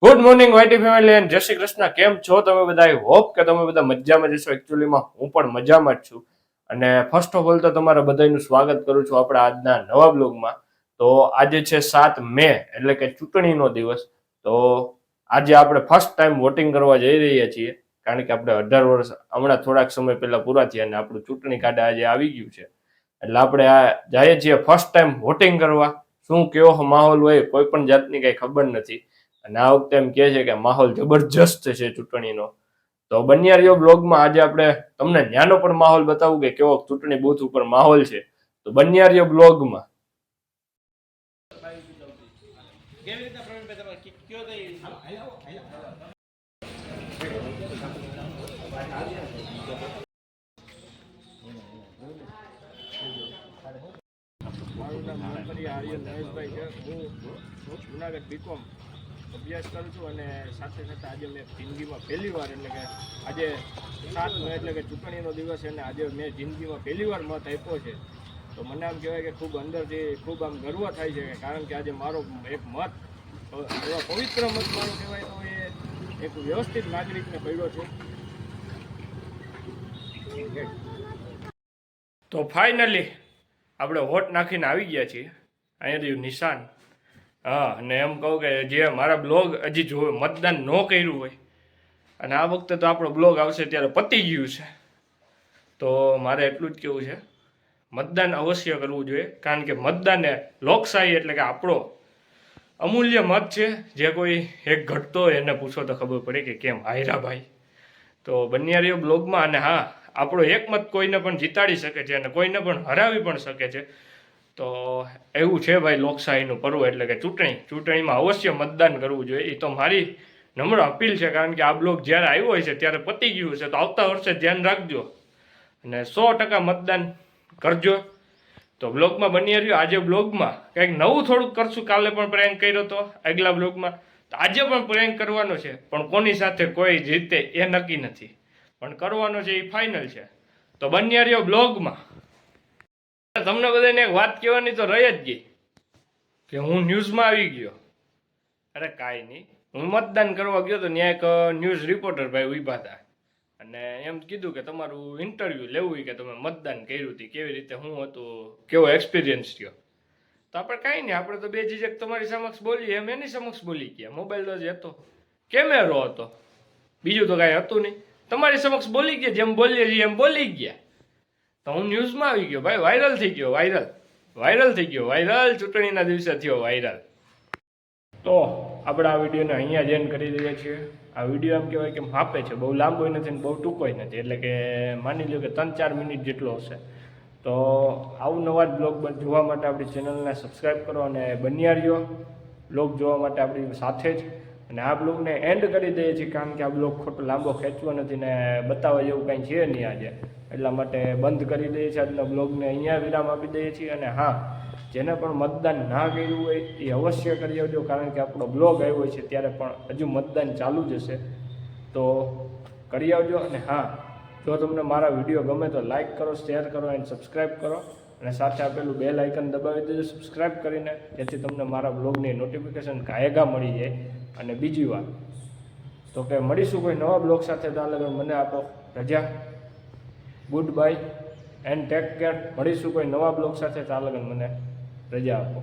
Good morning YT family and જય શ્રી કૃષ્ણ. કેમ છો તમે બધા? હોપ કે તમે બધા મજામાં જશો. એકચ્યુઅલીમાં હું પણ મજામાં જ છું. અને ફર્સ્ટ ઓફ ઓલ તો તમારા બધાનું સ્વાગત કરું છું આપણા આજના નવા બ્લોગમાં. તો આજે છે 7 મે એટલે કે ચૂંટણીનો દિવસ. તો આજે આપણે ફર્સ્ટ ટાઈમ વોટિંગ કરવા જઈ રહ્યા છીએ, કારણ કે આપણે 18 વર્ષ હમણાં થોડાક સમય પહેલા પૂરા થયા અને આપણું ચૂંટણી કાર્ડ આજે આવી ગયું છે. એટલે આપણે આ જઈએ છીએ ફર્સ્ટ ટાઈમ વોટિંગ કરવા. શું કેવો માહોલ હોય કોઈ પણ જાતની કઈ ખબર નથી. અને આ વખતે એમ કહે છે કે માહોલ જબરજસ્ત છે ચૂંટણીનો. તો બન્યા રહ્યો બ્લોગમાં. આજે આપણે તમને ન્યાનો પણ માહોલ બતાવું કે કેવો ચૂંટણી બૂથ ઉપર માહોલ છે. તો બન્યા રહ્યો બ્લોગમાં. મારું નામ આર્યન નરેશભાઈ છે. હું જુનાગઢ બીકોમ અભ્યાસ કરું છું અને સાથે સાથે આજે મેં જિંદગીમાં પહેલી વાર એટલે કે આજે 7 મે એટલે કે ચૂંટણીનો દિવસ છે અને આજે મેં જિંદગીમાં પહેલી વાર મત આપ્યો છે. તો મને આમ કહેવાય કે ખૂબ અંદરથી ખૂબ આમ ગર્વ થાય છે, કારણ કે આજે મારો એક મત એવા પવિત્ર મત મારો કહેવાય તો એ એક વ્યવસ્થિત નાગરિકને પડ્યો છે. તો ફાઇનલી આપણે વોટ નાખીને આવી ગયા છીએ. અહીંયા રહ્યું નિશાન. હા, અને એમ કહું કે જે મારા બ્લોગ હજી જોવે મતદાન ન કર્યું હોય, અને આ વખતે તો આપણો બ્લોગ આવશે ત્યારે પતી ગયું છે, તો મારે એટલું જ કહેવું છે, મતદાન અવશ્ય કરવું જોઈએ. કારણ કે મતદાન એ લોકશાહી એટલે કે આપણો અમૂલ્ય મત છે. જે કોઈ એક ઘટતો હોય એને પૂછો તો ખબર પડે કે કેમ હાયરા ભાઈ. તો બન્યા રહ્યો બ્લોગમાં. અને હા, આપણો એક મત કોઈને પણ જીતાડી શકે છે અને કોઈને પણ હરાવી પણ શકે છે. તો એવું છે ભાઈ લોકશાહીનું પર્વ એટલે કે ચૂંટણીમાં અવશ્ય મતદાન કરવું જોઈએ. એ તો મારી નમ્ર અપીલ છે, કારણ કે આ બ્લોગ જ્યારે આવ્યો હોય છે ત્યારે પતી ગયું છે. તો આવતા વર્ષે ધ્યાન રાખજો અને 100% મતદાન કરજો. તો બ્લોગમાં બની રહ્યો. આજે બ્લોગમાં કંઈક નવું થોડુંક કરશું. કાલે પણ પ્રેન્ક કર્યો હતો આગલા બ્લોગમાં, તો આજે પણ પ્રેન્ક કરવાનો છે, પણ કોની સાથે કોઈ જીતે એ નક્કી નથી, પણ કરવાનો છે એ ફાઇનલ છે. તો બન્યા રહ્યો બ્લોગમાં. તમને બધાને એક વાત કહેવાની તો રહી જ ગઈ કે હું ન્યૂઝમાં આવી ગયો. અરે કાંઈ નહીં, હું મતદાન કરવા ગયો તો ત્યાં એક ન્યૂઝ રિપોર્ટર ભાઈ ઊભા હતા અને એમ કીધું કે તમારું ઇન્ટરવ્યૂ લેવું હોય કે તમે મતદાન કર્યું હતું, કેવી રીતે શું હતું, કેવો એક્સપિરિયન્સ થયો. તો આપણે કાંઈ નહીં, આપણે તો બે જીજક તમારી સમક્ષ બોલીએ એમ એની સમક્ષ બોલી ગયા. મોબાઈલ તો જ હતો, કેમેરો હતો, બીજું તો કાંઈ હતું નહીં. તમારી સમક્ષ બોલી ગયા, જેમ બોલીએ છીએ એમ બોલી ગયા. તો હું ન્યૂઝમાં આવી ગયો ભાઈ, વાયરલ થઈ ગયો, વાયરલ થઈ ગયો, વાયરલ ચૂંટણીના દિવસે થયો વાયરલ. તો આપણે આ વિડીયોને અહીંયા જ એન્ડ કરી દઈએ છીએ. આ વિડીયો એમ કહેવાય કે માપે છે, બહુ લાંબો નથી ને બહુ ટૂંકોય નથી, એટલે કે માની લો કે 3-4 મિનિટ જેટલો હશે. તો આવું નવા જ બ્લોગ જોવા માટે આપણી ચેનલને સબસ્ક્રાઈબ કરો અને બન્યા રહ્યો બ્લોગ જોવા માટે આપણી સાથે જ. અને આ બ્લોગને એન્ડ કરી દઈએ છીએ, કારણ કે આ બ્લોગ ખોટો લાંબો ખેંચવો નથી ને બતાવવા જેવું કાંઈ છે નહીં આજે, એટલા માટે બંધ કરી દઈએ છીએ આજના બ્લોગને. અહીંયા વિરામ આપી દઈએ છીએ. અને હા, જેને પણ મતદાન ના કર્યું હોય એ અવશ્ય કરી આવજો, કારણ કે આપણો બ્લોગ આવ્યો છે ત્યારે પણ હજુ મતદાન ચાલુ જ હશે, તો કરી આવજો. અને હા, જો તમને મારા વિડીયો ગમે તો લાઇક કરો, શેર કરો એન્ડ સબસ્ક્રાઈબ કરો, અને સાથે આપેલું બેલ આઇકન દબાવી દેજો સબસ્ક્રાઈબ કરીને, જેથી તમને મારા બ્લોગની નોટિફિકેશન કાયગા મળી જાય. અને બીજી વાત તો કે મળીશું કોઈ નવા બ્લોગ સાથે. ત્યાં લગન મને આપો રજા. Good bye and take care. મળીશું કોઈ નવા બ્લોગ સાથે. ત્યાં લગન મને રજા આપો.